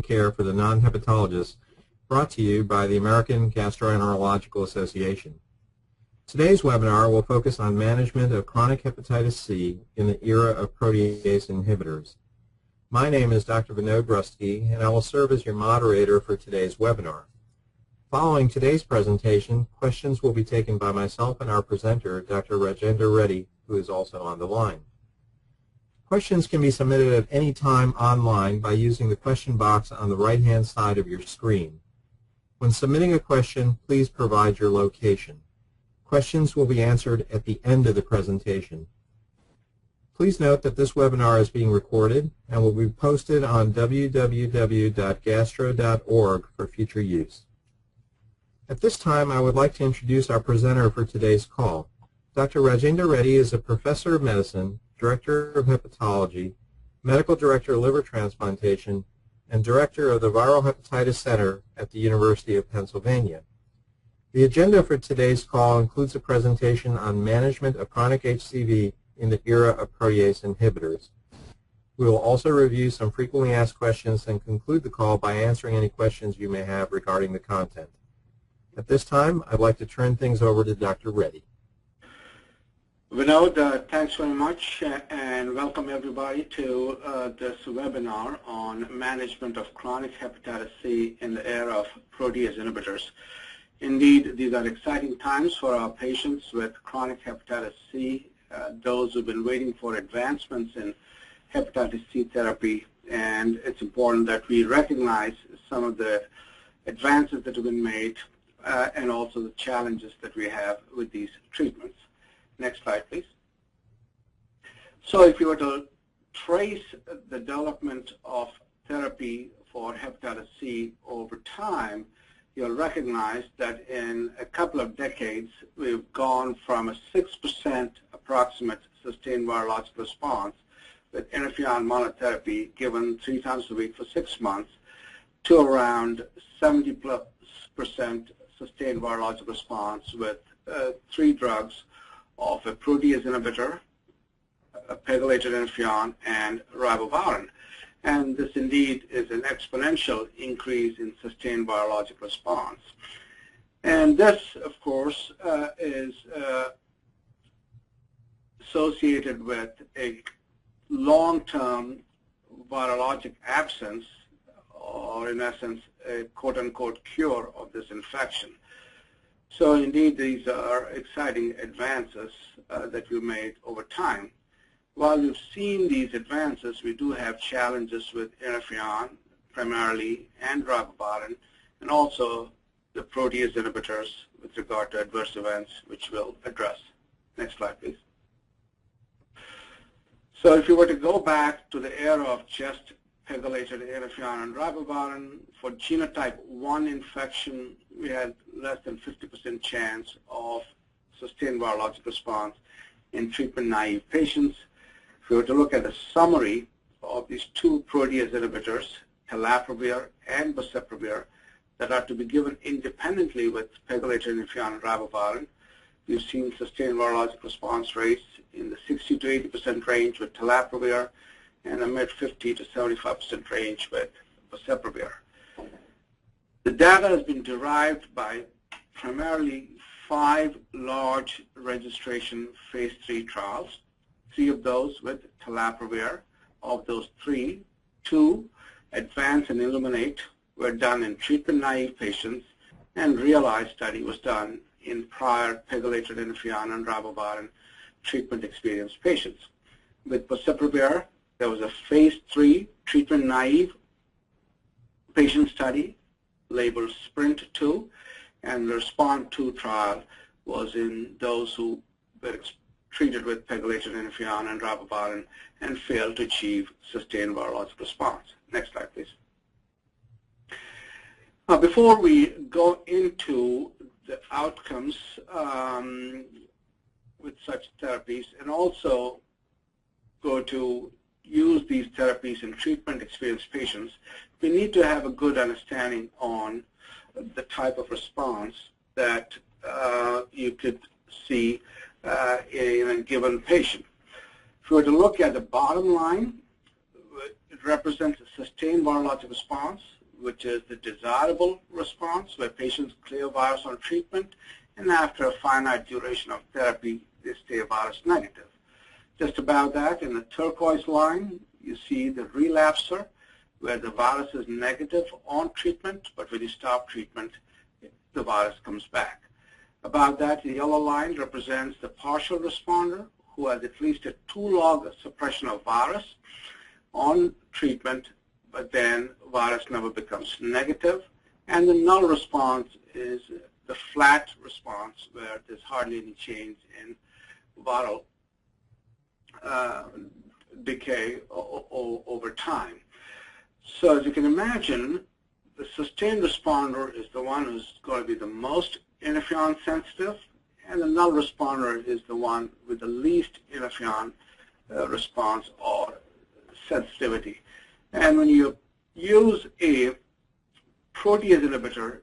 Care for the Non-Hepatologist, brought to you by the American Gastroenterological Association. Today's webinar will focus on management of chronic hepatitis C in the era of protease inhibitors. My name is Dr. Vinod Brusky, and I will serve as your moderator for today's webinar. Following today's presentation, questions will be taken by myself and our presenter, Dr. Rajendra Reddy, who is also on the line. Questions can be submitted at any time online by using the question box on the right-hand side of your screen. When submitting a question, please provide your location. Questions will be answered at the end of the presentation. Please note that this webinar is being recorded and will be posted on www.gastro.org for future use. At this time, I would like to introduce our presenter for today's call. Dr. Rajendra Reddy is a professor of medicine, Director of Hepatology, Medical Director of Liver Transplantation, and Director of the Viral Hepatitis Center at the University of Pennsylvania. The agenda for today's call includes a presentation on management of chronic HCV in the era of protease inhibitors. We will also review some frequently asked questions and conclude the call by answering any questions you may have regarding the content. At this time, I'd like to turn things over to Dr. Reddy. Vinod, thanks very much, and welcome everybody to this webinar on management of chronic hepatitis C in the era of protease inhibitors. Indeed, these are exciting times for our patients with chronic hepatitis C, those who've been waiting for advancements in hepatitis C therapy, and it's important that we recognize some of the advances that have been made and also the challenges that we have with these treatments. Next slide, please. So if you were to trace the development of therapy for hepatitis C over time, you'll recognize that in a couple of decades, we've gone from a 6% approximate sustained virologic response with interferon monotherapy given 3 times a week for 6 months to around 70+% sustained virologic response with 3 drugs of a protease inhibitor, a pegylated interferon, and ribavirin. And this indeed is an exponential increase in sustained virologic response. And this, of course, is associated with a long-term virologic absence, or in essence, a quote-unquote cure of this infection. So indeed, these are exciting advances that we've made over time. While we've seen these advances, we do have challenges with interferon primarily and ribavirin, and also the protease inhibitors with regard to adverse events, which we'll address. Next slide, please. So if you were to go back to the era of just pegylated interferon and ribavirin, for genotype 1 infection, we had less than 50% chance of sustained virologic response in treatment-naive patients. If we were to look at a summary of these 2 protease inhibitors, Telaprevir and Boceprevir, that are to be given independently with pegylated interferon and ribavirin, we've seen sustained virologic response rates in the 60 to 80% range with Telaprevir and a mid-50 to 75% range with Boceprevir. The data has been derived by primarily 5 large registration phase 3 trials, 3 of those with Telaprevir. Of those 3, 2, Advance and Illuminate, were done in treatment-naive patients, and Realize study was done in prior pegylated interferon and ribavirin treatment-experienced patients. With Boceprevir, there was a phase 3 treatment-naive patient study labeled Sprint 2, and the Respond 2 trial was in those who were treated with pegylated interferon and ribavirin and failed to achieve sustained virologic response. Next slide, please. Now, before we go into the outcomes with such therapies, and also go to use these therapies in treatment-experienced patients, we need to have a good understanding on the type of response that you could see in a given patient. If we were to look at the bottom line, it represents a sustained virologic response, which is the desirable response where patients clear virus on treatment, and after a finite duration of therapy, they stay virus negative. Just about that, in the turquoise line, you see the relapser, where the virus is negative on treatment, but when you stop treatment, the virus comes back. About that, the yellow line represents the partial responder who has at least a 2-log suppression of virus on treatment, but then virus never becomes negative. And the null response is the flat response where there's hardly any change in viral decay over time. So as you can imagine, the sustained responder is the one who's going to be the most interferon sensitive, and the null responder is the one with the least interferon response or sensitivity. And when you use a protease inhibitor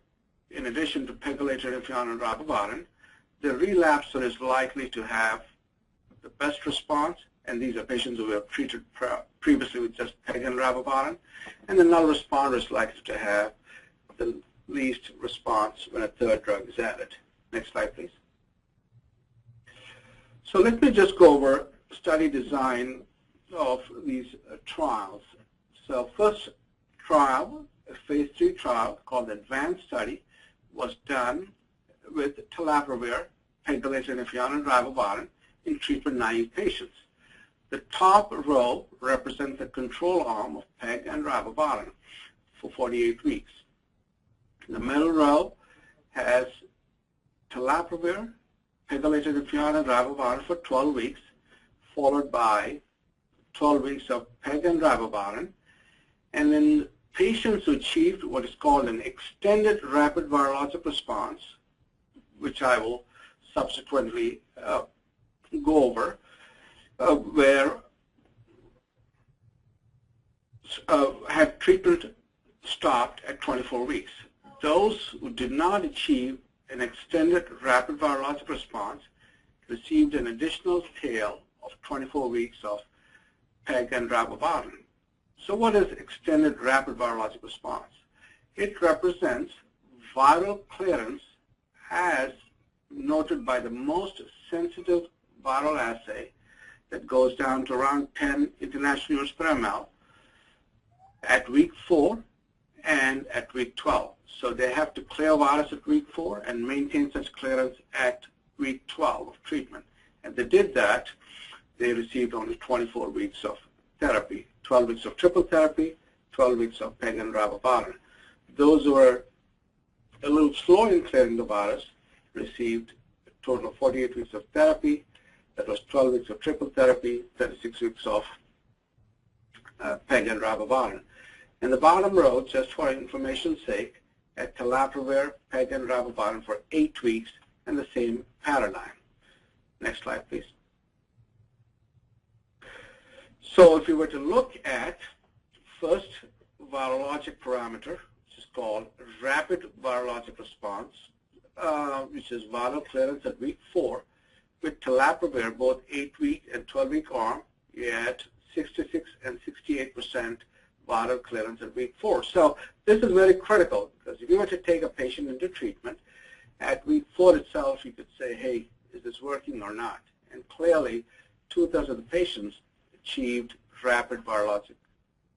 in addition to pegylated interferon and ribavirin, the relapser is likely to have the best response, and these are patients who have treated previously with just peg and ribavirin, and the null responder is likely to have the least response when a third drug is added. Next slide, please. So let me just go over study design of these trials. So first trial, a phase 3 trial called the ADVANCE study, was done with telaprevir, pegylated interferon, and ribavirin in treatment-naive patients. The top row represents the control arm of PEG and ribavirin for 48 weeks. The middle row has telaprevir, pegylated interferon, and ribavirin for 12 weeks, followed by 12 weeks of PEG and ribavirin. And then patients who achieved what is called an extended rapid virologic response, which I will subsequently go over, where had treatment stopped at 24 weeks. Those who did not achieve an extended rapid virologic response received an additional tail of 24 weeks of PEG and ribavirin. So what is extended rapid virologic response? It represents viral clearance as noted by the most sensitive viral assay that goes down to around 10 international units per ml at week 4 and at week 12. So they have to clear virus at week 4 and maintain such clearance at week 12 of treatment. And they did that, they received only 24 weeks of therapy, 12 weeks of triple therapy, 12 weeks of PEG and ribavirin. Those who were a little slow in clearing the virus received a total of 48 weeks of therapy. That was 12 weeks of triple therapy, 36 weeks of PEG and ribavirin. In the bottom row, just for information's sake, at telaprevir, PEG and ribavirin for 8 weeks and the same paradigm. Next slide, please. So if you were to look at first virologic parameter, which is called rapid virologic response, which is viral clearance at week 4, with telaprevir, both 8-week and 12-week arm, you had 66 and 68% viral clearance at week 4. So this is very critical, because if you were to take a patient into treatment, at week 4 itself, you could say, hey, is this working or not? And clearly, 2/3 of the patients achieved rapid virologic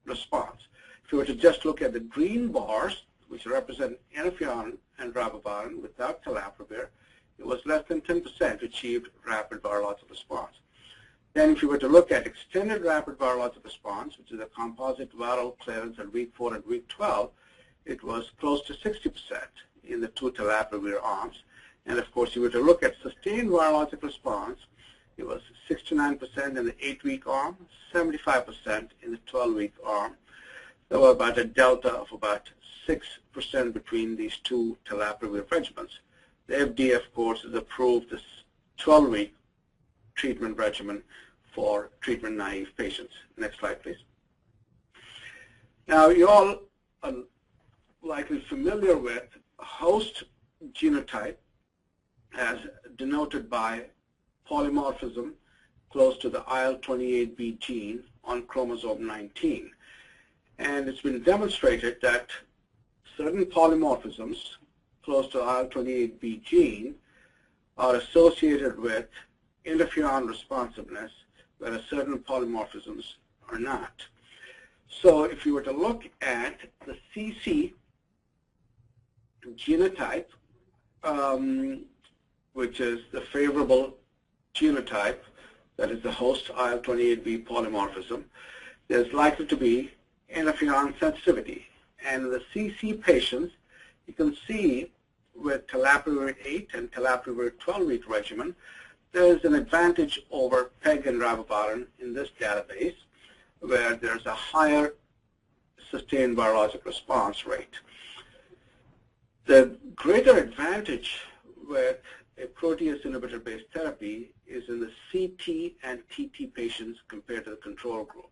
response. If you were to just look at the green bars, which represent interferon and ribavirin without telaprevir, it was less than 10% achieved rapid virologic response. Then if you were to look at extended rapid virologic response, which is a composite viral clearance at week 4 and week 12, it was close to 60% in the 2 telaprevir arms. And of course, if you were to look at sustained virologic response, it was 69% in the 8-week arm, 75% in the 12-week arm. There was about a delta of about 6% between these 2 telaprevir regimens. The FDA, of course, has approved this 12-week treatment regimen for treatment-naive patients. Next slide, please. Now, you all are likely familiar with host genotype as denoted by polymorphism close to the IL-28B gene on chromosome 19. And it's been demonstrated that certain polymorphisms close to IL-28B gene are associated with interferon responsiveness, whereas certain polymorphisms are not. So if you were to look at the CC genotype, which is the favorable genotype, that is the host IL-28B polymorphism, there's likely to be interferon sensitivity. And in the CC patients, you can see with Telaprevir 8 and Telaprevir 12-week regimen, there's an advantage over PEG and ribavirin in this database, where there's a higher sustained virologic response rate. The greater advantage with a protease inhibitor-based therapy is in the CT and TT patients compared to the control group.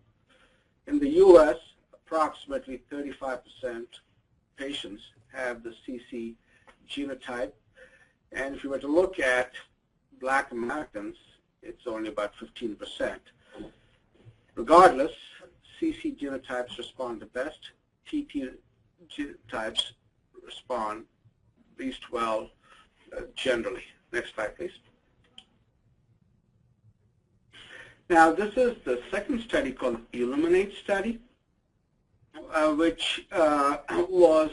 In the U.S., approximately 35% patients have the CC genotype, and if you were to look at Black Americans, it's only about 15%. Regardless, CC genotypes respond the best. TT genotypes respond least well generally. Next slide, please. Now, this is the second study called Illuminate study, which was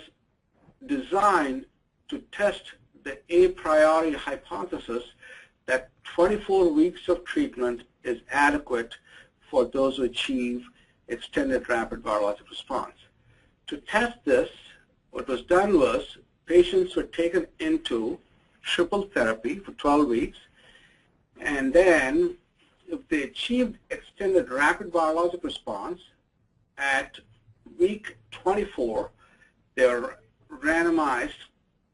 designed to test the a priori hypothesis that 24 weeks of treatment is adequate for those who achieve extended rapid virologic response. To test this, what was done was patients were taken into triple therapy for 12 weeks, and then if they achieved extended rapid virologic response at week 24, they were randomized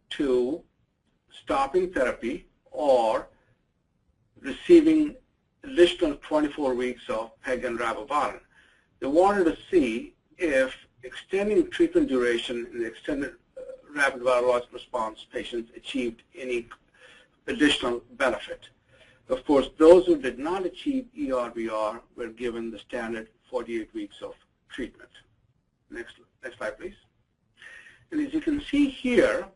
to stopping therapy or receiving additional 24 weeks of PEG and ribavirin. They wanted to see if extending treatment duration in the extended rapid virologic response patients achieved any additional benefit. Of course, those who did not achieve ERVR were given the standard 48 weeks of treatment. Next slide, please. And as you can see here,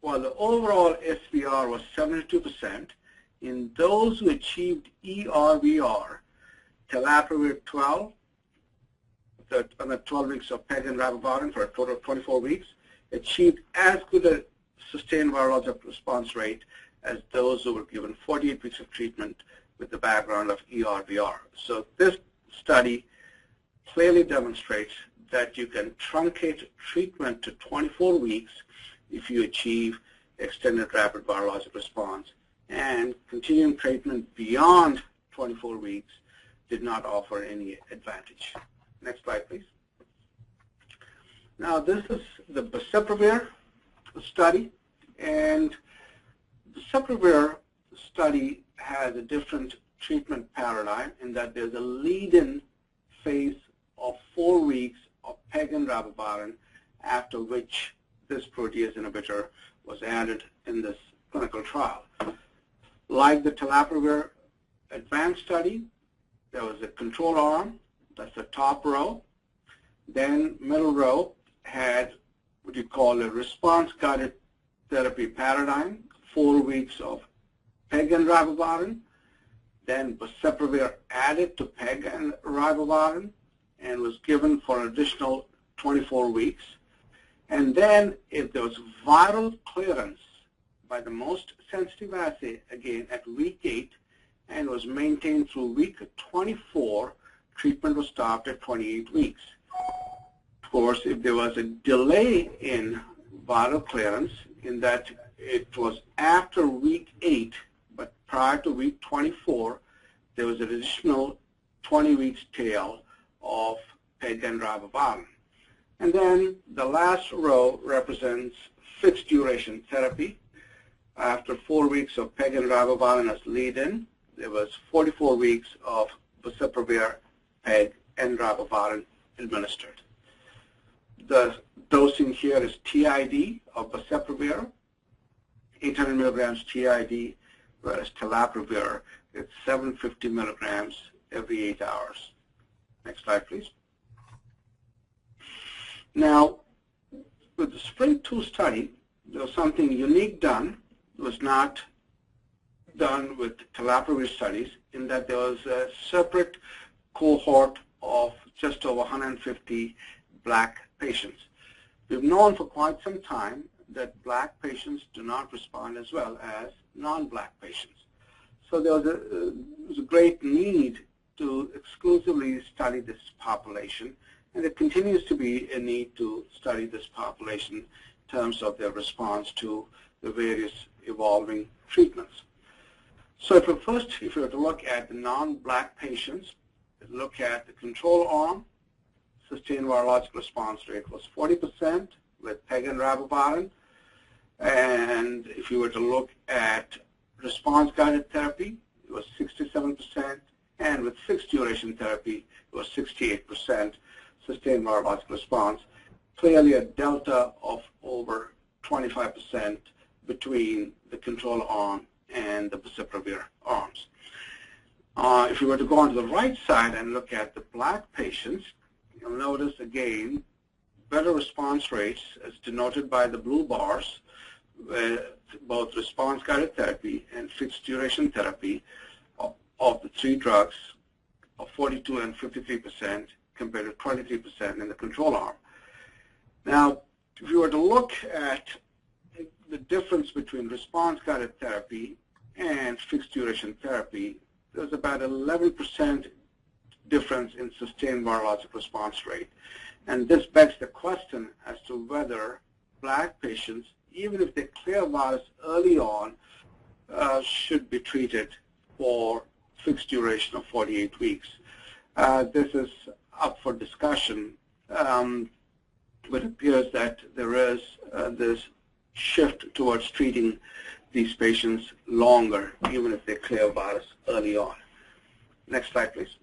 while the overall SVR was 72%, in those who achieved ERVR, Telaprevir 12, on the 12 weeks of PEG and ribavirin for a total of 24 weeks, achieved as good a sustained virologic response rate as those who were given 48 weeks of treatment with the background of ERVR. So this study clearly demonstrates that you can truncate treatment to 24 weeks if you achieve extended rapid virologic response, and continuing treatment beyond 24 weeks did not offer any advantage. Next slide, please. Now, this is the Boceprevir study, and the Boceprevir study has a different treatment paradigm in that there's a lead-in phase of 4 weeks of PEG and ribavirin, after which this protease inhibitor was added in this clinical trial. Like the Telaprevir advanced study, there was a control arm, that's the top row. Then middle row had what you call a response-guided therapy paradigm, 4 weeks of PEG and ribavirin. Then Boceprevir added to PEG and ribavirin and was given for an additional 24 weeks. And then if there was viral clearance by the most sensitive assay, again at week 8, and was maintained through week 24, treatment was stopped at 28 weeks. Of course, if there was a delay in viral clearance, in that it was after week 8, but prior to week 24, there was an additional 20 weeks tail of PEG and ribavirin. And then the last row represents fixed duration therapy. After 4 weeks of PEG and ribavirin as lead-in, there was 44 weeks of Boceprevir, PEG, and ribavirin administered. The dosing here is TID of Boceprevir, 800 milligrams TID, whereas Telaprevir, it's 750 milligrams every 8 hours. Next slide, please. Now, with the Spring 2 study, there was something unique done. It was not done with Protease studies, in that there was a separate cohort of just over 150 black patients. We've known for quite some time that black patients do not respond as well as non-black patients. So there was a great need to exclusively study this population, and there continues to be a need to study this population in terms of their response to the various evolving treatments. So if we were to look at the non-black patients, look at the control arm, sustained virologic response rate was 40% with PEG and ribavirin. And if you were to look at response-guided therapy, it was 67%, and with fixed duration therapy, it was 68% sustained virologic response. Clearly a delta of over 25% between the control arm and the Boceprevir arms. If you were to go on to the right side and look at the black patients, you'll notice again better response rates as denoted by the blue bars with both response-guided therapy and fixed duration therapy of the three drugs of 42 and 53% compared to 23% in the control arm. Now, if you were to look at the difference between response-guided therapy and fixed duration therapy, there's about 11% difference in sustained virologic response rate. And this begs the question as to whether black patients, even if they clear virus early on, should be treated for fixed duration of 48 weeks. This is up for discussion, but it appears that there is this shift towards treating these patients longer, even if they clear virus early on. Next slide, please.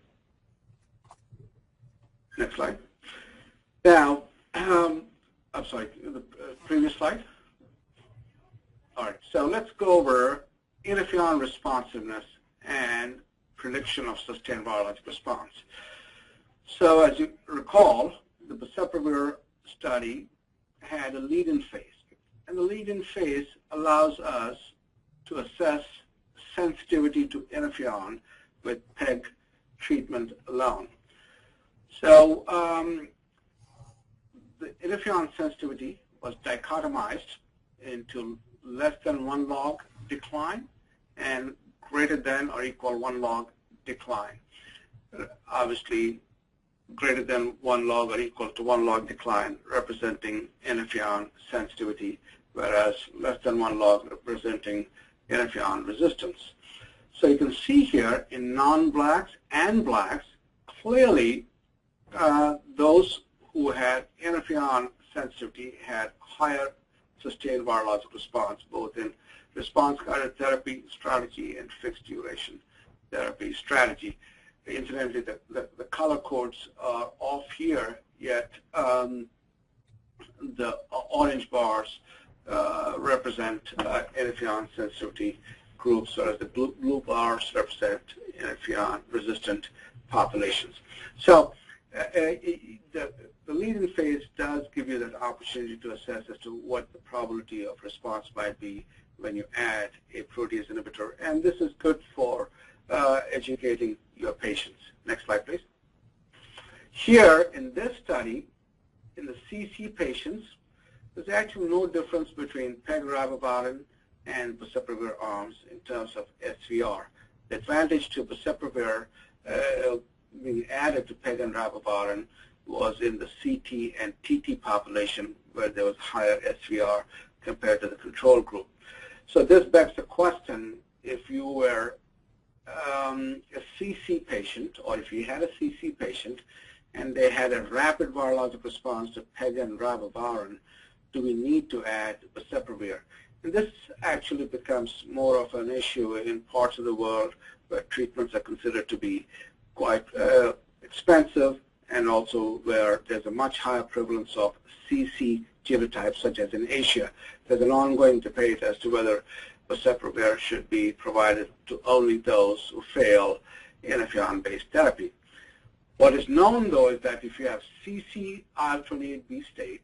Next slide. Now, I'm sorry, the previous slide. All right, so let's go over interferon responsiveness and prediction of sustained virologic response. So as you recall, the Boceprevir study had a lead-in phase. And the lead-in phase allows us to assess sensitivity to interferon with PEG treatment alone. So the interferon sensitivity was dichotomized into less than 1 log decline and greater than or equal 1 log decline. Obviously, greater than 1 log or equal to 1 log decline representing interferon sensitivity, whereas less than 1 log representing interferon resistance. So you can see here in non-blacks and blacks, clearly those who had interferon sensitivity had higher sustained virologic response, both in response-guided therapy strategy and fixed duration therapy strategy. Incidentally, the color codes are off here, yet the orange bars represent interferon sensitivity groups, whereas the blue bars represent interferon-resistant populations. So the lead-in phase does give you that opportunity to assess as to what the probability of response might be when you add a protease inhibitor, and this is good for educating your patients. Next slide, please. Here in this study, in the CC patients, there's actually no difference between PEG ribavirin and Boceprevir arms in terms of SVR. The advantage to Boceprevir being added to PEG and ribavirin was in the CT and TT population, where there was higher SVR compared to the control group. So this begs the question, if you were a CC patient, or if you had a CC patient and they had a rapid virologic response to PEG and ribavirin, do we need to add Boceprevir? And this actually becomes more of an issue in parts of the world where treatments are considered to be quite expensive, and also where there's a much higher prevalence of CC genotypes, such as in Asia. There's an ongoing debate as to whether Boceprevir should be provided to only those who fail interferon-based therapy. What is known, though, is that if you have CC IL-28B state,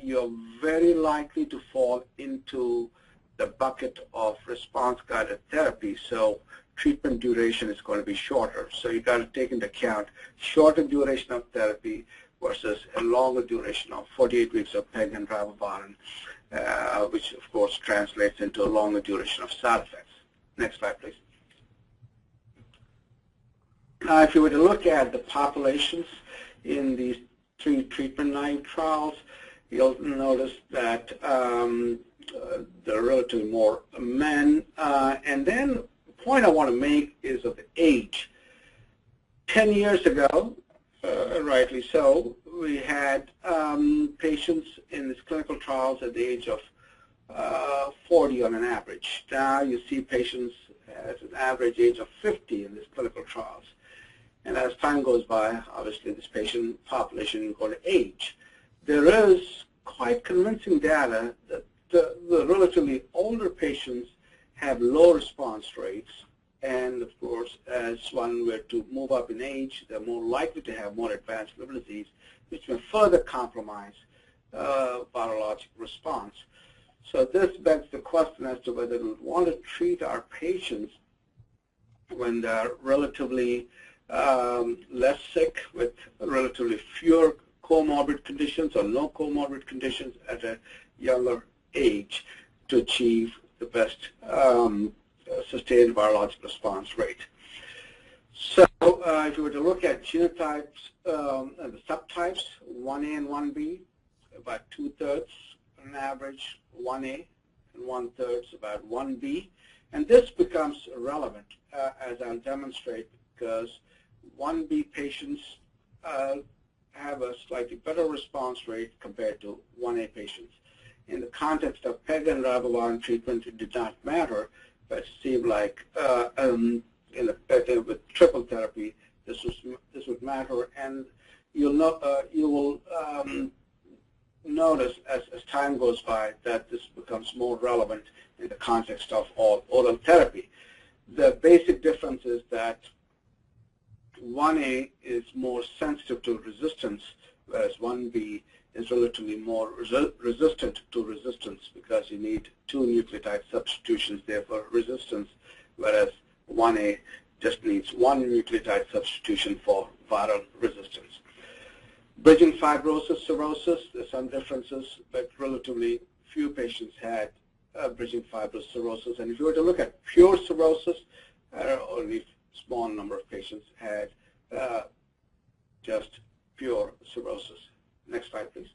you're very likely to fall into the bucket of response-guided therapy, so treatment duration is going to be shorter. So you've got to take into account shorter duration of therapy versus a longer duration of 48 weeks of PEG and ribavirin, which of course translates into a longer duration of side effects. Next slide, please. If you were to look at the populations in these 3 treatment-naive trials, you'll notice that there are relatively more men. And then the point I want to make is of the age. 10 years ago, rightly so, we had patients in these clinical trials at the age of 40 on an average. Now you see patients at an average age of 50 in these clinical trials. And as time goes by, obviously this patient population is going to age. There is quite convincing data that the relatively older patients have low response rates. And of course, as one were to move up in age, they're more likely to have more advanced liver disease, which may further compromise virologic response. So this begs the question as to whether we want to treat our patients when they're relatively less sick with relatively fewer comorbid conditions or no comorbid conditions at a younger age to achieve the best sustained virologic response rate. So if you were to look at genotypes and the subtypes, 1A and 1B, about 2/3 on average 1A and 1/3 about 1B. And this becomes relevant, as I'll demonstrate, because 1B patients have a slightly better response rate compared to 1A patients. In the context of PEG and ribavirin treatment, it did not matter, but it seemed like with triple therapy, this would matter. And you will notice as time goes by that this becomes more relevant in the context of oral therapy. The basic difference is that 1A is more sensitive to resistance, whereas 1B is relatively more resistant to resistance because you need 2 nucleotide substitutions there for resistance, whereas 1A just needs 1 nucleotide substitution for viral resistance. Bridging fibrosis, cirrhosis, there's some differences, but relatively few patients had bridging fibrosis, cirrhosis. And if you were to look at pure cirrhosis, only a small number of patients had just pure cirrhosis. Next slide, please.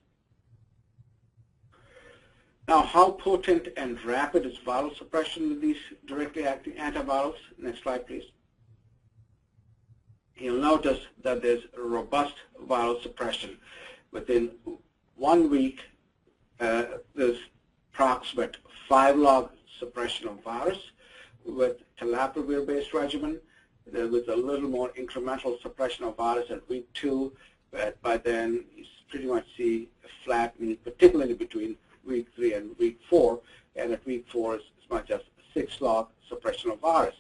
Now, how potent and rapid is viral suppression with these directly acting antivirals? Next slide, please. You'll notice that there's robust viral suppression. Within 1 week, there's approximate 5 log suppression of virus with tenofovir-based regimen. There was a little more incremental suppression of virus at week 2, but by then you pretty much see a flattening, particularly between week 3 and week 4, and at week 4 is as much as 6 log suppression of virus.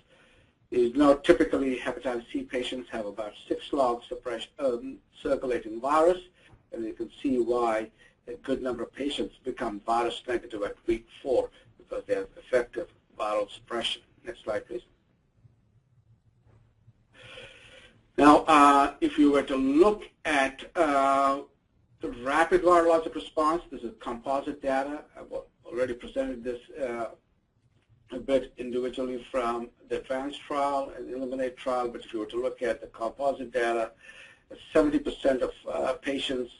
You know, typically hepatitis C patients have about 6 log suppression circulating virus, and you can see why a good number of patients become virus negative at week 4 because they have effective viral suppression. Next slide, please. Now, if you were to look at the rapid virologic response, this is composite data. I've already presented this a bit individually from the Advance trial and the Eliminate trial, but if you were to look at the composite data, 70% of patients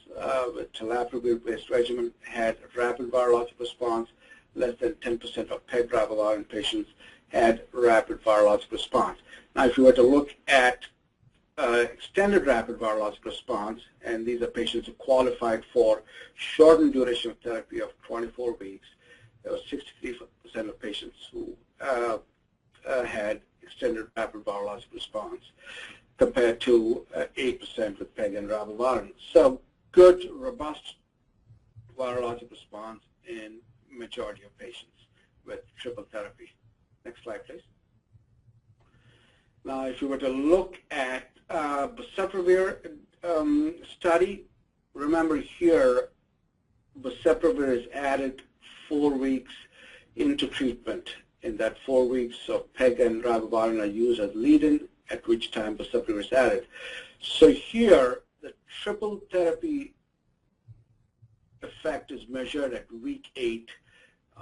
with tenofovir-based regimen had rapid virologic response. Less than 10% of PEG ribavirin patients had rapid virologic response. Now, if you were to look at extended rapid virologic response, and these are patients who qualified for shortened duration of therapy of 24 weeks, there was 63% of patients who had extended rapid virologic response compared to 8% with PEG and ribavirin. So good, robust virologic response in majority of patients with triple therapy. Next slide, please. Now, if you were to look at Boceprevir study, remember here, Boceprevir is added 4 weeks into treatment. In that 4 weeks, so PEG and ribavirin are used as lead-in, at which time Boceprevir is added. So here, the triple therapy effect is measured at week 8,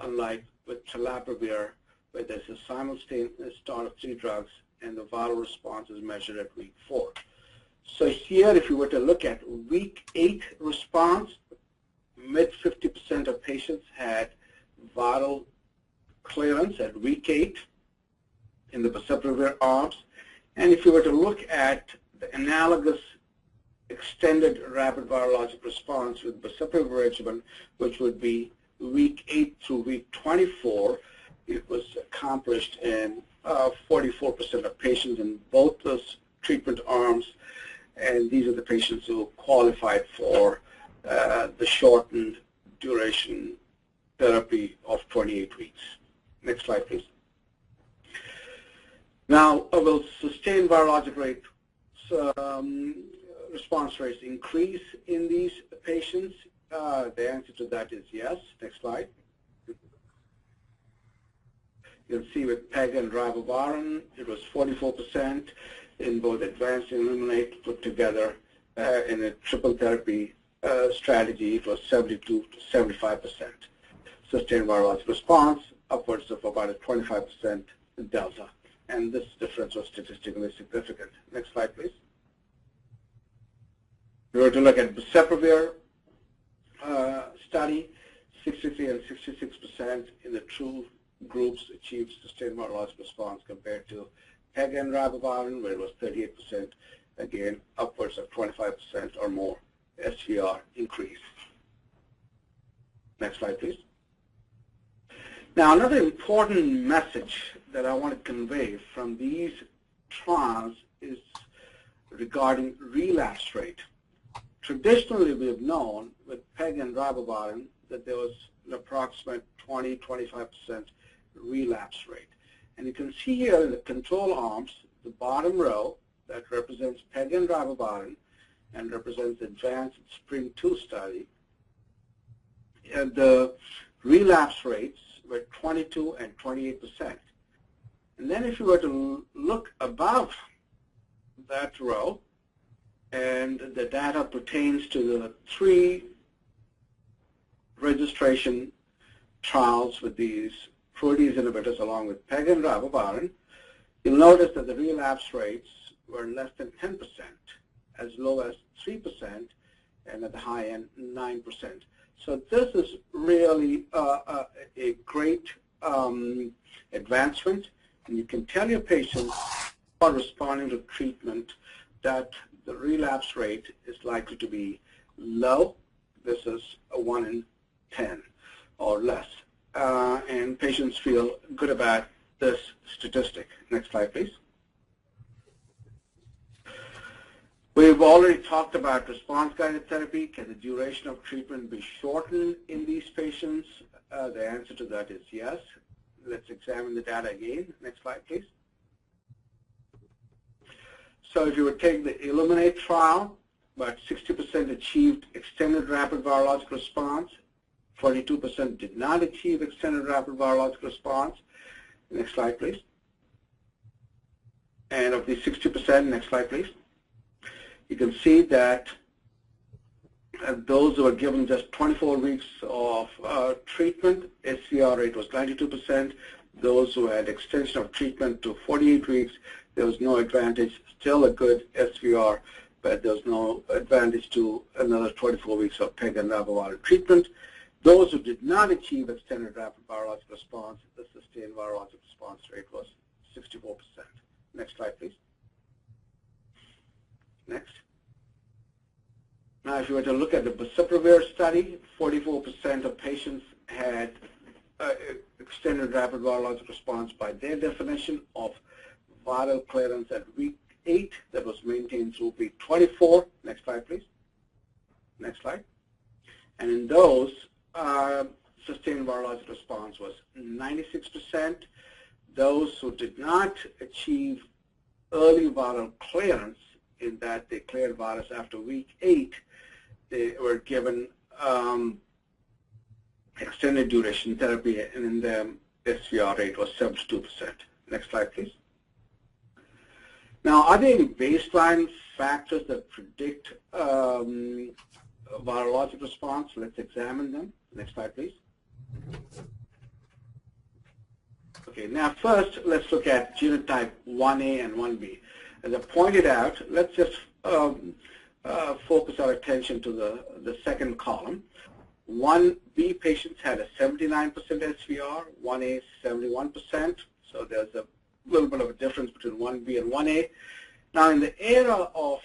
unlike with telaprevir, where there's a simultaneous start of 3 drugs, and the viral response is measured at week 4. So here, if you were to look at week 8 response, mid 50% of patients had viral clearance at week 8 in the Boceprevir arms. And if you were to look at the analogous extended rapid virologic response with Boceprevir regimen, which would be week 8 through week 24, it was accomplished in 44% of patients in both those treatment arms, and these are the patients who qualified for the shortened duration therapy of 28 weeks. Next slide, please. Now, will sustained virologic rate response rates increase in these patients? The answer to that is yes. Next slide. You'll see with PEG and ribavirin, it was 44% in both advanced and illuminate put together. In a triple therapy strategy, it was 72 to 75% sustained virologic response, upwards of about a 25% delta. And this difference was statistically significant. Next slide, please. We were to look at Boceprevir study, 63 and 66% in the two groups achieved sustained virologic response compared to PEG and ribavirin, where it was 38%, again, upwards of 25% or more SVR increase. Next slide, please. Now, another important message that I want to convey from these trials is regarding relapse rate. Traditionally, we have known with PEG and ribavirin that there was an approximate 20-25% relapse rate. And you can see here in the control arms, the bottom row that represents PEG and ribavirin and represents the advanced Spring 2 study. And the relapse rates were 22 and 28%. And then if you were to look above that row, and the data pertains to the 3 registration trials with these protease inhibitors along with PEG and ribavirin, you'll notice that the relapse rates were less than 10%, as low as 3%, and at the high end, 9%. So this is really a great advancement, and you can tell your patients who are responding to treatment that the relapse rate is likely to be low. This is a 1 in 10 or less. And patients feel good about this statistic. Next slide, please. We've already talked about response-guided therapy. Can the duration of treatment be shortened in these patients? The answer to that is yes. Let's examine the data again. Next slide, please. So if you would take the Illuminate trial, about 60% achieved extended rapid virologic response. 42% did not achieve extended rapid virologic response. Next slide, please. And of the 60%, next slide, please. You can see that those who were given just 24 weeks of treatment, SVR rate was 92%. Those who had extension of treatment to 48 weeks, there was no advantage. Still a good SVR, but there's no advantage to another 24 weeks of PEG and ribavirin treatment. Those who did not achieve extended rapid virologic response, the sustained virologic response rate was 64%. Next slide, please. Next. Now, if you were to look at the Boceprevir study, 44% of patients had extended rapid virologic response by their definition of viral clearance at week 8 that was maintained through week 24. Next slide, please. Next slide. And in those, sustained virologic response was 96%. Those who did not achieve early viral clearance in that they cleared virus after week 8. They were given extended duration therapy, and in the SVR rate was 72%. Next slide, please. Now, are there any baseline factors that predict virologic response? Let's examine them. Next slide, please. Okay, now first, let's look at genotype 1A and 1B. As I pointed out, let's just focus our attention to the second column. 1B patients had a 79% SVR, 1A 71%, so there's a little bit of a difference between 1B and 1A. Now, in the era of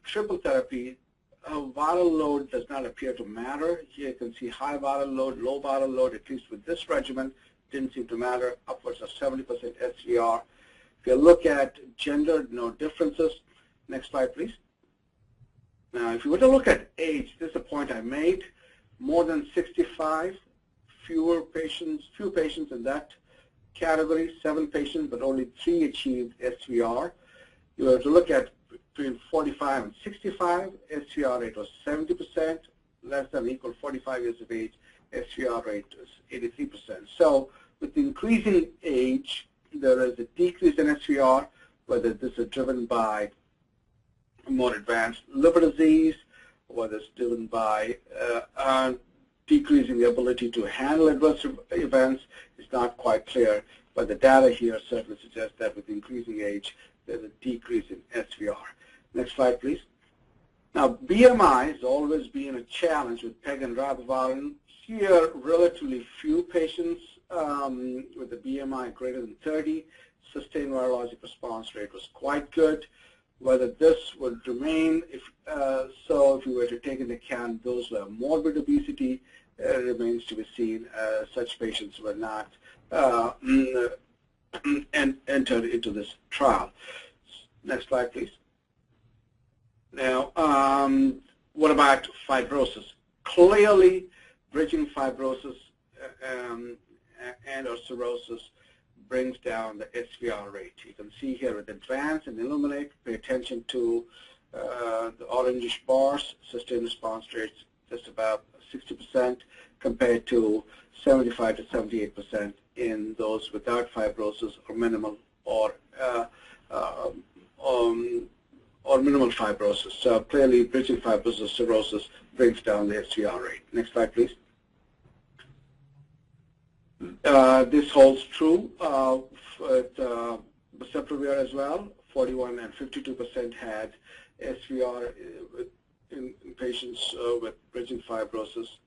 triple therapy, viral load does not appear to matter. Here you can see high viral load, low viral load, at least with this regimen, didn't seem to matter, upwards of 70% SVR. If you look at gender, no differences. Next slide, please. Now, if you were to look at age, this is a point I made. More than 65, few patients in that category, 7 patients, but only 3 achieved SVR. You were to look at between 45 and 65, SVR rate was 70%, less than or equal 45 years of age, SVR rate is 83%. So with increasing age, there is a decrease in SVR, whether this is driven by more advanced liver disease, whether it's driven by decreasing the ability to handle adverse events, is not quite clear. But the data here certainly suggests that with increasing age, there's a decrease in SVR. Next slide, please. Now, BMI has always been a challenge with PEG and ribavirin. Here, relatively few patients with a BMI greater than 30. Sustained virologic response rate was quite good. Whether this would remain, if you were to take into account those who have morbid obesity, remains to be seen. Such patients were not entered into this trial. Next slide, please. Now, what about fibrosis? Clearly, bridging fibrosis and or cirrhosis brings down the SVR rate. You can see here with Advance and Illuminate, pay attention to the orangish bars, sustained response rates just about 60% compared to 75 to 78% in those without fibrosis or minimal or minimal fibrosis. So clearly, bridging fibrosis cirrhosis brings down the SVR rate. Next slide, please. This holds true with Boceprevir as well. 41 and 52% had SVR in patients with bridging fibrosis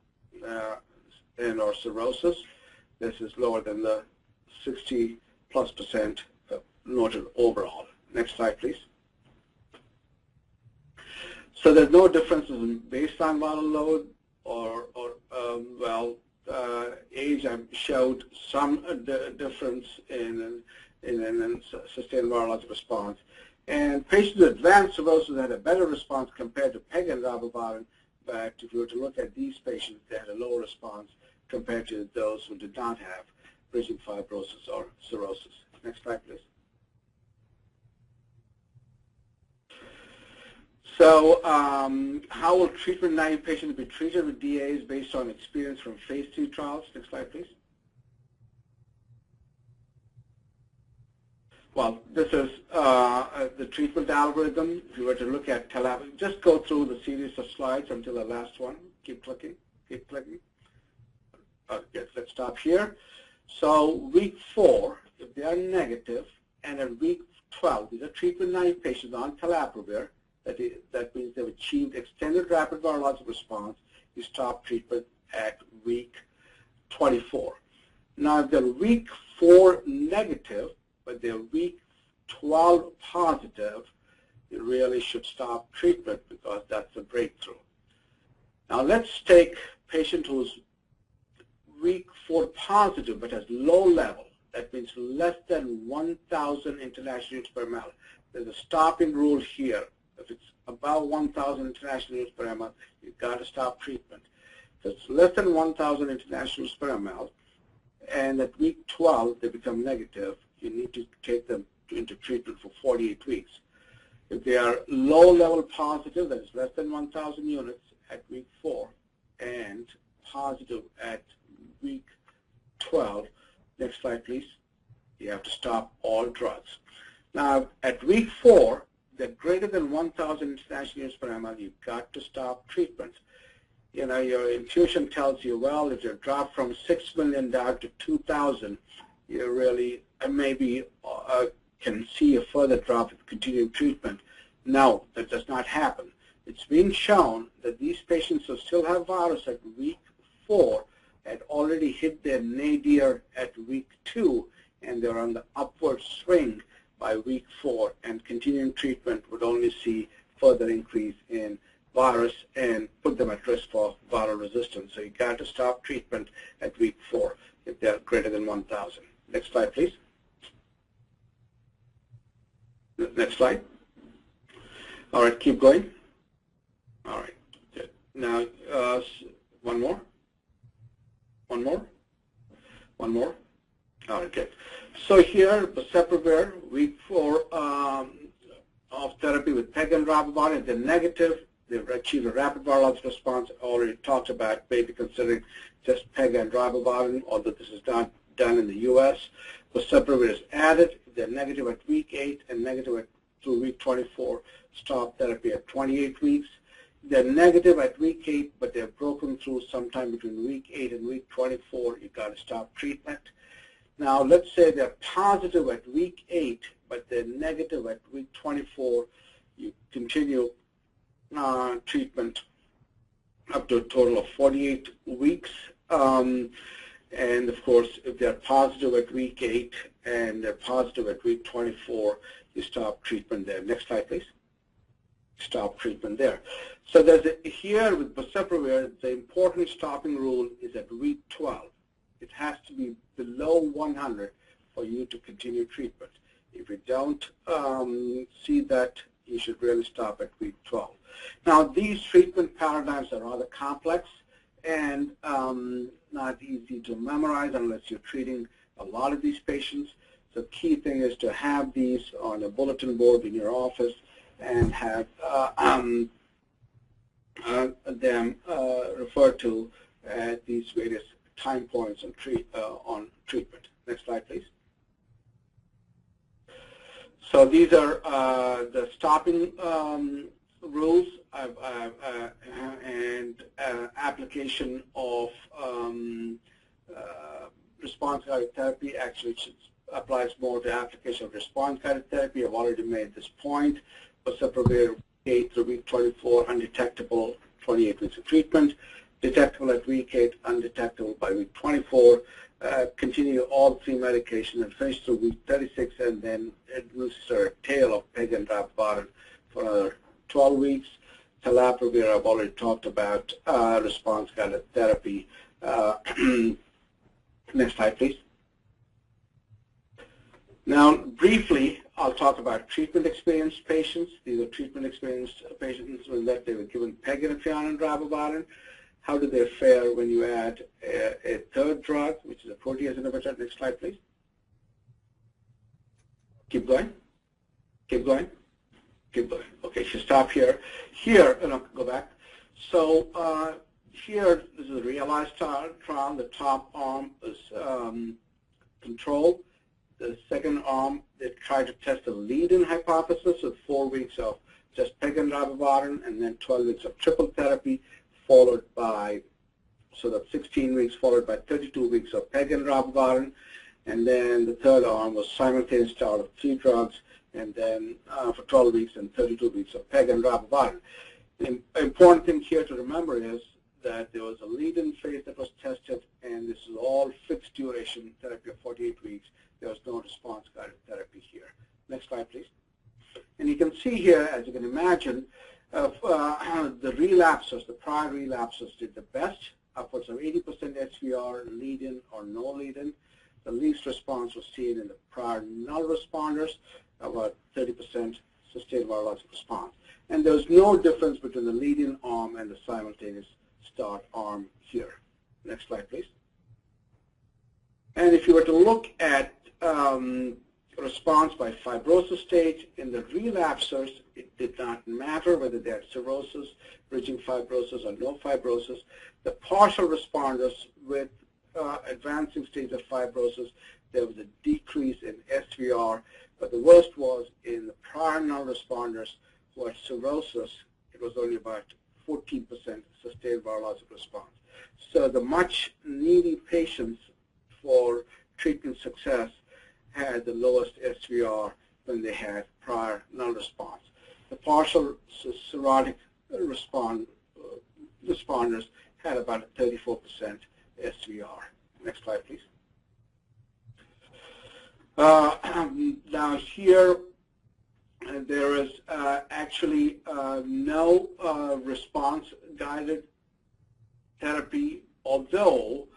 and or cirrhosis. This is lower than the 60+% noted overall. Next slide, please. So there's no differences in baseline viral load or age. I showed some difference in sustained virologic response. And patients with advanced cirrhosis had a better response compared to PEG and ribavirin, but if you were to look at these patients, they had a lower response compared to those who did not have bridging fibrosis or cirrhosis. Next slide, please. So how will treatment-naive patients be treated with DAs based on experience from phase 3 trials? Next slide, please. Well, this is the treatment algorithm. If you were to look at telaprevir, just go through the series of slides until the last one. Keep clicking, keep clicking. Yes, let's stop here. So week 4, if they are negative, and at week 12, these are treatment-naive patients on telaprevir, that means they've achieved extended rapid virologic response, you stop treatment at week 24. Now, if they're week 4 negative, but they're week 12 positive, you really should stop treatment because that's a breakthrough. Now, let's take a patient who's week 4 positive but has low level. That means less than 1,000 international units per ml. There's a stopping rule here. If it's above 1,000 international units per ml, you've got to stop treatment. If it's less than 1,000 international units per ml, and at week 12 they become negative, you need to take them into treatment for 48 weeks. If they are low-level positive, that is less than 1,000 units at week 4, and positive at week 12, next slide please, you have to stop all drugs. Now at week 4, they're greater than 1,000 international units per ml, you've got to stop treatment. You know, your intuition tells you, well, if you drop from 6 million down to 2,000, you really maybe can see a further drop with continuing treatment. No, that does not happen. It's been shown that these patients who still have virus at week 4 had already hit their nadir at week 2, and they're on the upward swing by week 4, and continuing treatment would only see further increase in virus and put them at risk for viral resistance. So you got to stop treatment at week 4 if they're greater than 1,000. Next slide, please. Next slide. All right, keep going. All right, good. Now, one more. One more. One more. All right, good. So here, Boceprevir, week 4 of therapy with PEG and ribavirin, they're negative. They've achieved a rapid virologic response. I already talked about maybe considering just PEG and ribavirin, although this is not done in the U.S. Boceprevir is added. If they're negative at week 8 and negative through week 24, stop therapy at 28 weeks. They're negative at week 8, but they're broken through sometime between week 8 and week 24. You've got to stop treatment. Now, let's say they're positive at week 8, but they're negative at week 24. You continue treatment up to a total of 48 weeks. And of course, if they're positive at week 8 and they're positive at week 24, you stop treatment there. Next slide, please. Stop treatment there. So there's here with Boceprevir, the important stopping rule is at week 12. It has to be below 100 for you to continue treatment. If you don't see that, you should really stop at week 12. Now, these treatment paradigms are rather complex and not easy to memorize unless you're treating a lot of these patients. The key thing is to have these on a bulletin board in your office and have them referred to at these various time points on treatment. Next slide, please. So these are the stopping rules and application of response-guided therapy. Actually, it applies more to application of response-guided therapy. I've already made this point. Boceprevir 8 through week 24, undetectable, 28 weeks of treatment. Detectable at week 8, undetectable by week 24. Continue all 3 medications and finish through week 36, and then administer a tail of PEG and ribavirin for another 12 weeks. Telaprevir, I've already talked about response-guided therapy. Next slide, please. Now, briefly, I'll talk about treatment-experienced patients. These are treatment-experienced patients that they were given PEG interferon and ribavirin. How do they fare when you add a third drug, which is a protease inhibitor? Next slide, please. Keep going. Keep going. Keep going. Okay, so stop here. Here, go back. So here, this is a realized trial. The top arm is control. The second arm, they tried to test the lead-in hypothesis with 4 weeks of just PEG and ribavirin, and then 12 weeks of triple therapy, followed by, so that's 16 weeks, followed by 32 weeks of PEG and ribavirin. And then the third arm was simultaneous start of 3 drugs, and then for 12 weeks and 32 weeks of PEG and ribavirin. The important thing here to remember is that there was a lead-in phase that was tested, and this is all fixed duration therapy of 48 weeks. There was no response-guided therapy here. Next slide, please. And you can see here, as you can imagine, the relapsers, the prior relapsers did the best, upwards of 80% SVR, lead-in or no lead-in. The least response was seen in the prior null responders, about 30% sustained virologic response. And there's no difference between the lead-in arm and the simultaneous start arm here. Next slide, please. And if you were to look at response by fibrosis stage. In the relapsers, it did not matter whether they had cirrhosis, bridging fibrosis, or no fibrosis. The partial responders with advancing stage of fibrosis, there was a decrease in SVR, but the worst was in the prior non-responders who had cirrhosis. It was only about 14% sustained virologic response. So the much needy patients for treatment success had the lowest SVR when they had prior non-response. The partial cirrhotic responders had about a 34% SVR. Next slide, please. Now here, there is actually no response-guided therapy, although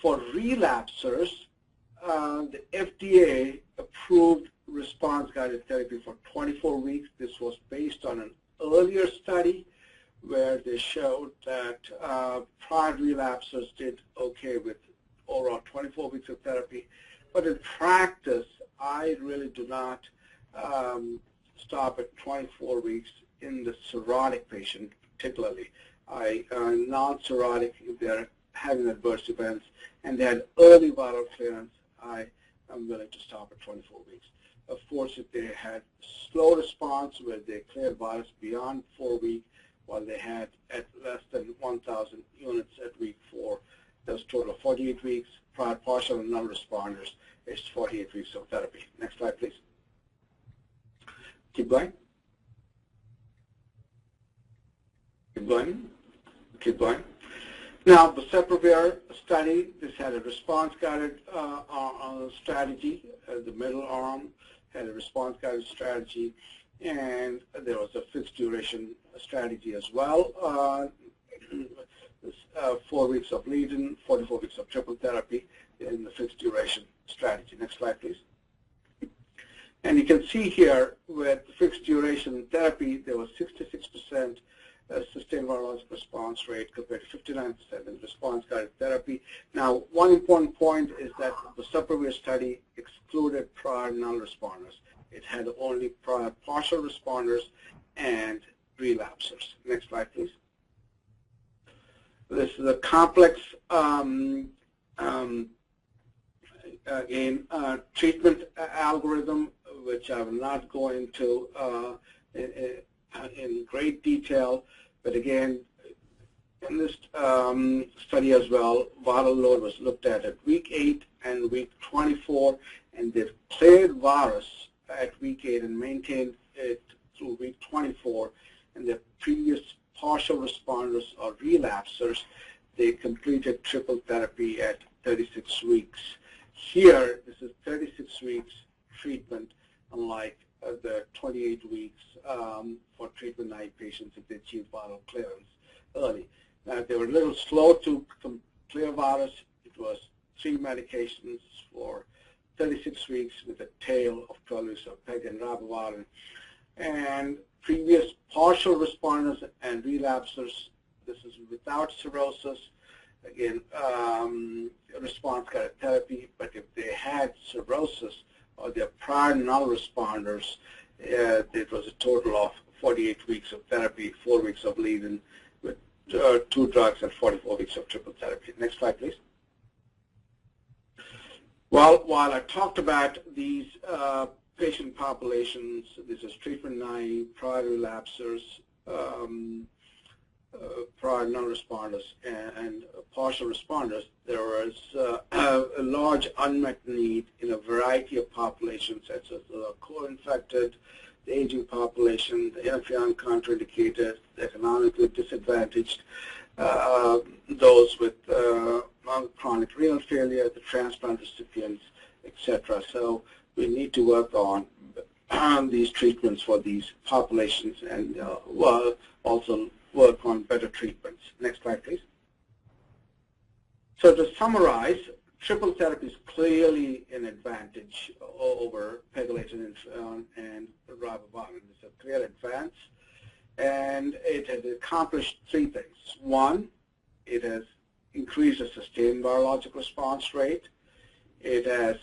for relapsers, the FDA approved response-guided therapy for 24 weeks. This was based on an earlier study where they showed that prior relapsers did okay with overall 24 weeks of therapy. But in practice, I really do not stop at 24 weeks in the cirrhotic patient, particularly. Non-cirrhotic, if they're having adverse events and they had early viral clearance, I am willing to stop at 24 weeks. Of course, if they had slow response where they cleared virus beyond 4 weeks, while they had at less than 1,000 units at week 4, there was a total of 48 weeks. Prior partial and non-responders, it's 48 weeks of therapy. Next slide, please. Keep going. Keep going. Keep going. Now, the Boceprevir study, this had a response-guided strategy. The middle arm had a response-guided strategy, and there was a fixed duration strategy as well. 4 weeks of lead-in, 44 weeks of triple therapy in the fixed duration strategy. Next slide, please. And you can see here with fixed duration therapy, there was 66% sustained virologic response rate compared to 59% in response-guided therapy. Now, one important point is that the Boceprevir study excluded prior non-responders. It had only prior partial responders and relapsers. Next slide, please. This is a complex treatment algorithm, which I will not go into in great detail, but again, in this study as well, viral load was looked at week 8 and week 24, and they cleared virus at week 8 and maintained it through week 24, and the previous partial responders or relapsers, they completed triple therapy at 36 weeks. Here, this is 36 weeks treatment, unlike the 28 weeks for treatment-naive patients if they achieve viral clearance early. Now, they were a little slow to clear virus. It was 3 medications for 36 weeks with a tail of 12 weeks of peg and ribavirin. And previous partial responders and relapsers, this is without cirrhosis, again, response-guided therapy, but if they had cirrhosis or their prior non-responders, it was a total of 48 weeks of therapy, 4 weeks of lead-in with 2 drugs and 44 weeks of triple therapy. Next slide, please. Well, while I talked about these patient populations, this is treatment-naive, prior relapsers, prior non-responders, and partial responders, there was a large unmet need in a variety of populations, such as the co-infected, the aging population, the interferon contraindicated, the economically disadvantaged, those with chronic renal failure, the transplant recipients, etc. So we need to work on these treatments for these populations and also work on better treatments. Next slide, please. So to summarize, triple therapy is clearly an advantage over pegylated interferon and ribavirin. It's a clear advance, and it has accomplished 3 things. 1, it has increased the sustained virologic response rate. It has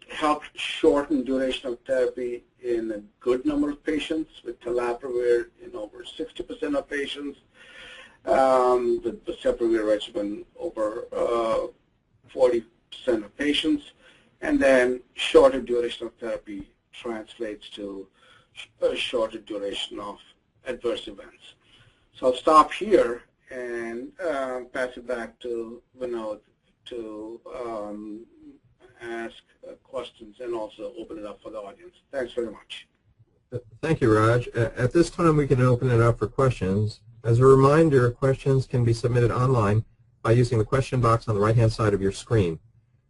helped shorten duration of therapy in a good number of patients, with Telaprevir in over 60% of patients, with Boceprevir regimen over 40% of patients, and then shorter duration of therapy translates to a shorter duration of adverse events. So I'll stop here and pass it back to Vinod to ask questions and also open it up for the audience. Thanks very much. Thank you, Raj. At this time, we can open it up for questions. As a reminder, questions can be submitted online by using the question box on the right-hand side of your screen.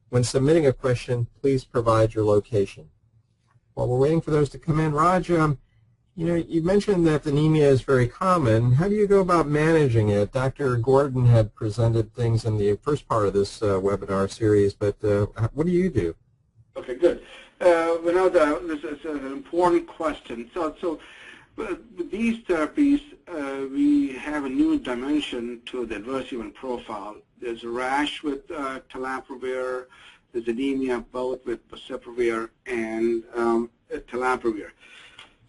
When submitting a question, please provide your location. While we're waiting for those to come in, Raj, you mentioned that anemia is very common. How do you go about managing it? Dr. Gordon had presented things in the first part of this webinar series, but what do you do? Okay, good. This is an important question. So with these therapies, we have a new dimension to the adverse event profile. There's a rash with Telaprevir. There's anemia both with Boceprevir and Telaprevir.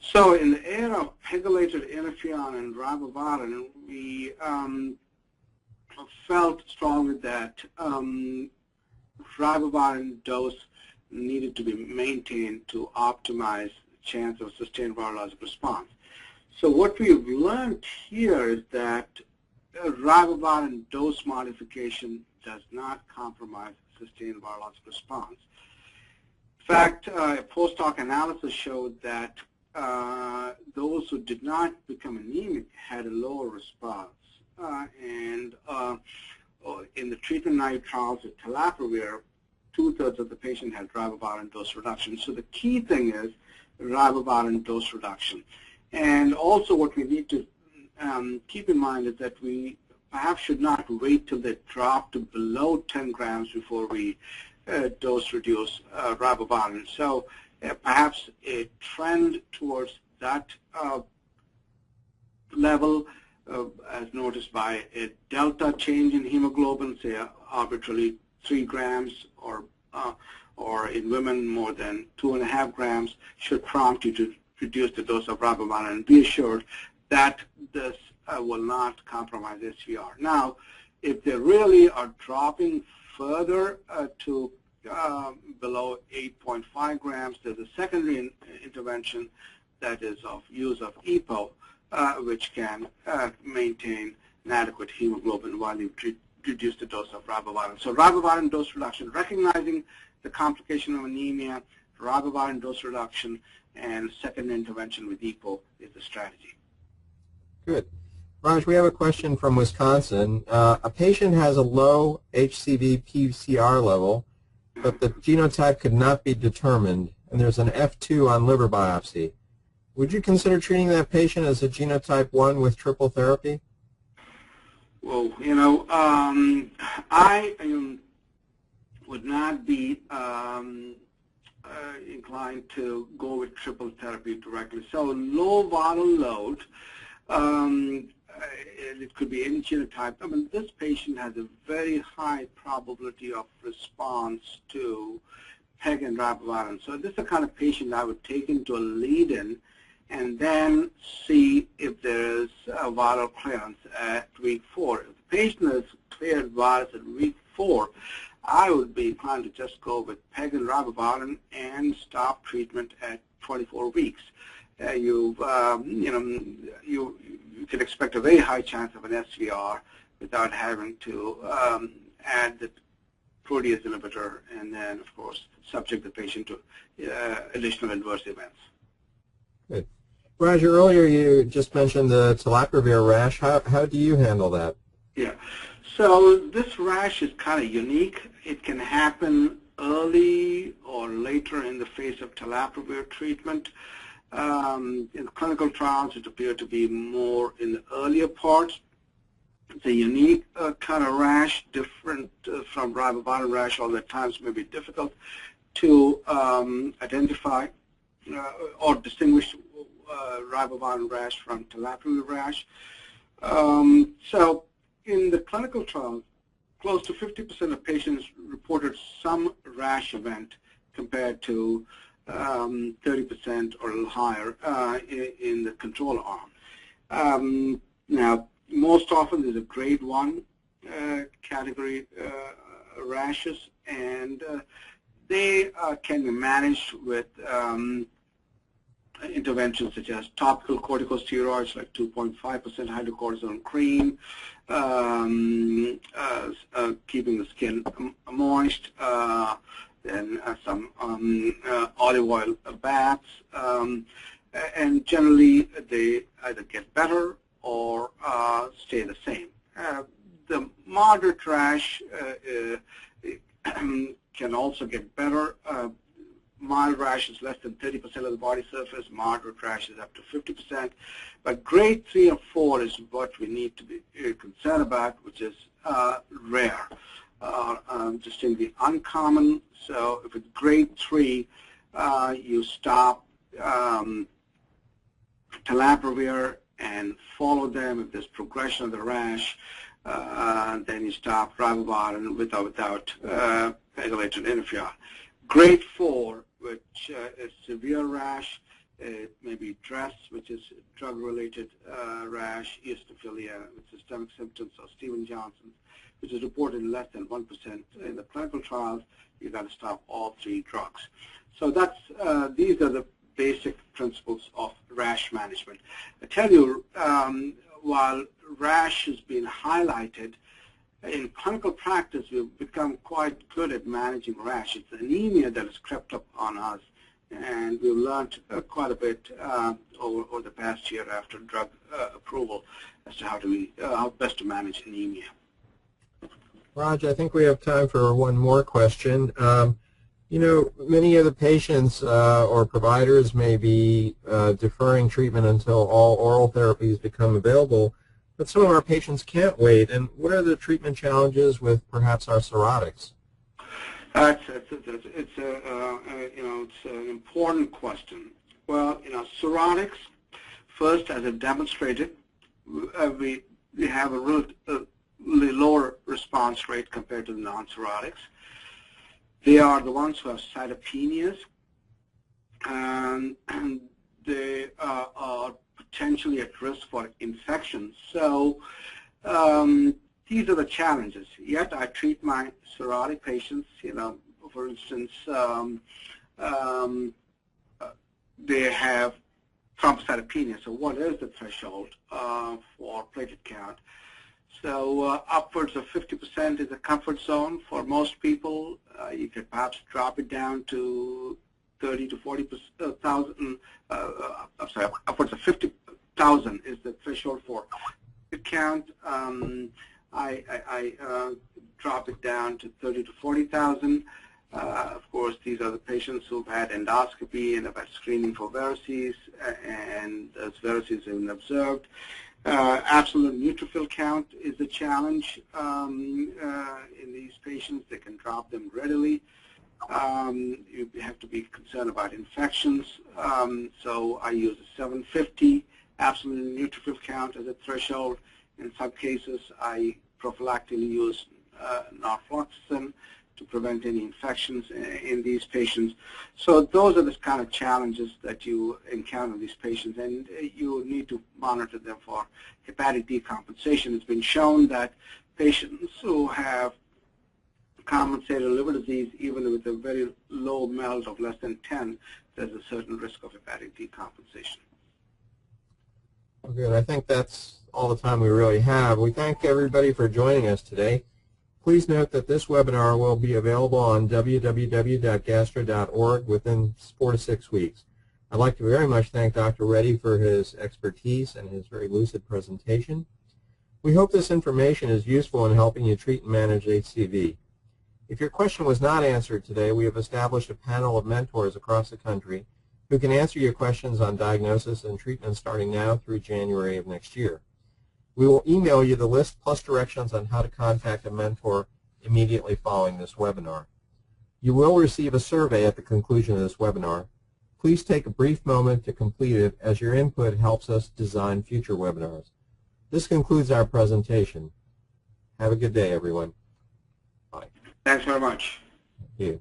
So in the era of pegylated interferon and ribavirin, we felt strongly that ribavirin dose needed to be maintained to optimize the chance of sustained virologic response. So what we've learned here is that ribavirin dose modification does not compromise sustained virologic response. In fact, a post-hoc analysis showed that those who did not become anemic had a lower response. And in the treatment-naive trials with Telaprevir, 2/3 of the patient had ribavirin dose reduction. So the key thing is ribavirin dose reduction. And also what we need to keep in mind is that we perhaps should not wait till they drop to below 10 grams before we dose reduce ribavirin. So perhaps a trend towards that level as noticed by a delta change in hemoglobin, say arbitrarily 3 grams, or in women more than 2.5 grams, should prompt you to reduce the dose of ribavirin, and be assured that this will not compromise SVR. Now, if they really are dropping further to below 8.5 grams, there's a secondary intervention that is of use of EPO, which can maintain an adequate hemoglobin while you reduce the dose of ribavirin. So ribavirin dose reduction, recognizing the complication of anemia, ribavirin dose reduction, and second intervention with EPO is the strategy. Good. Raj, we have a question from Wisconsin. A patient has a low HCV PCR level, but the genotype could not be determined, and there's an F2 on liver biopsy. Would you consider treating that patient as a genotype 1 with triple therapy? Well, I would not be inclined to go with triple therapy directly. So low viral load, it could be any genotype. I mean, this patient has a very high probability of response to PEG and ribavirin. So this is the kind of patient I would take into a lead-in and then see if there is a viral clearance at week 4. If the patient has cleared virus at week 4, I would be inclined to just go with PEG and ribavirin and stop treatment at 24 weeks. You can expect a very high chance of an SVR without having to add the protease inhibitor and then, of course, subject the patient to additional adverse events. Good. Roger, earlier you just mentioned the Telaprevir rash. How do you handle that? Yeah. So this rash is kind of unique. It can happen early or later in the phase of Telaprevir treatment. In clinical trials, it appeared to be more in the earlier parts. It's a unique kind of rash, different from ribavirin rash, although at times may be difficult to identify or distinguish ribavirin rash from Telaprevir rash. So in the clinical trials, close to 50% of patients reported some rash event compared to 30% or a little higher in the control arm. Now, most often there's a grade 1 category rashes, and they can be managed with interventions such as topical corticosteroids like 2.5% hydrocortisone cream, keeping the skin moist, then some olive oil baths, and generally they either get better or stay the same. The moderate rash can also get better. Mild rash is less than 30% of the body surface. Moderate rash is up to 50%. But grade 3 or 4 is what we need to be concerned about, which is rare, distinctly uncommon. So if it's grade 3, you stop Protease and follow them. If there's progression of the rash, then you stop ribavirin with or without pegylated interferon. Grade 4, which is severe rash, it may be DRESS, which is drug-related rash, eosinophilia with systemic symptoms, or Stevens-Johnson's, which is reported in less than 1% in the clinical trials. You've got to stop all 3 drugs. So that's these are the basic principles of rash management. I tell you, while rash has been highlighted, in clinical practice, we've become quite good at managing rash. It's anemia that has crept up on us, and we've learned quite a bit over the past year after drug approval as to how best to manage anemia. Raj, I think we have time for one more question. You know, many of the patients or providers may be deferring treatment until all oral therapies become available, but some of our patients can't wait. And what are the treatment challenges with perhaps our cirrhotics? It's an important question. Well, cirrhotics, first, as I've demonstrated, we have a relatively lower response rate compared to the non-cirrhotics. They are the ones who have cytopenias, and they are potentially at risk for infections. So these are the challenges. Yet I treat my cirrhotic patients. For instance, they have thrombocytopenia. So what is the threshold for platelet count? So upwards of 50% is a comfort zone for most people. You could perhaps drop it down to 30 to 40,000. I'm sorry, upwards of 50,000 is the threshold for platelet count. I drop it down to 30 to 40,000. Of course, these are the patients who've had endoscopy and have had screening for varices, and those varices have been observed. Absolute neutrophil count is a challenge in these patients. They can drop them readily. You have to be concerned about infections. So I use a 750 absolute neutrophil count as a threshold. In some cases, I prophylactically use norfloxacin to prevent any infections in these patients. So those are the kind of challenges that you encounter in these patients, and you need to monitor them for hepatic decompensation. It's been shown that patients who have compensated liver disease, even with a very low MELD of less than 10, there's a certain risk of hepatic decompensation. Well, good. I think that's all the time we really have. We thank everybody for joining us today. Please note that this webinar will be available on www.gastro.org within 4 to 6 weeks. I'd like to very much thank Dr. Reddy for his expertise and his very lucid presentation. We hope this information is useful in helping you treat and manage HCV. If your question was not answered today, we have established a panel of mentors across the country who can answer your questions on diagnosis and treatment starting now through January of next year. We will email you the list plus directions on how to contact a mentor immediately following this webinar. You will receive a survey at the conclusion of this webinar. Please take a brief moment to complete it, as your input helps us design future webinars. This concludes our presentation. Have a good day, everyone. Bye. Thanks very much. Thank you.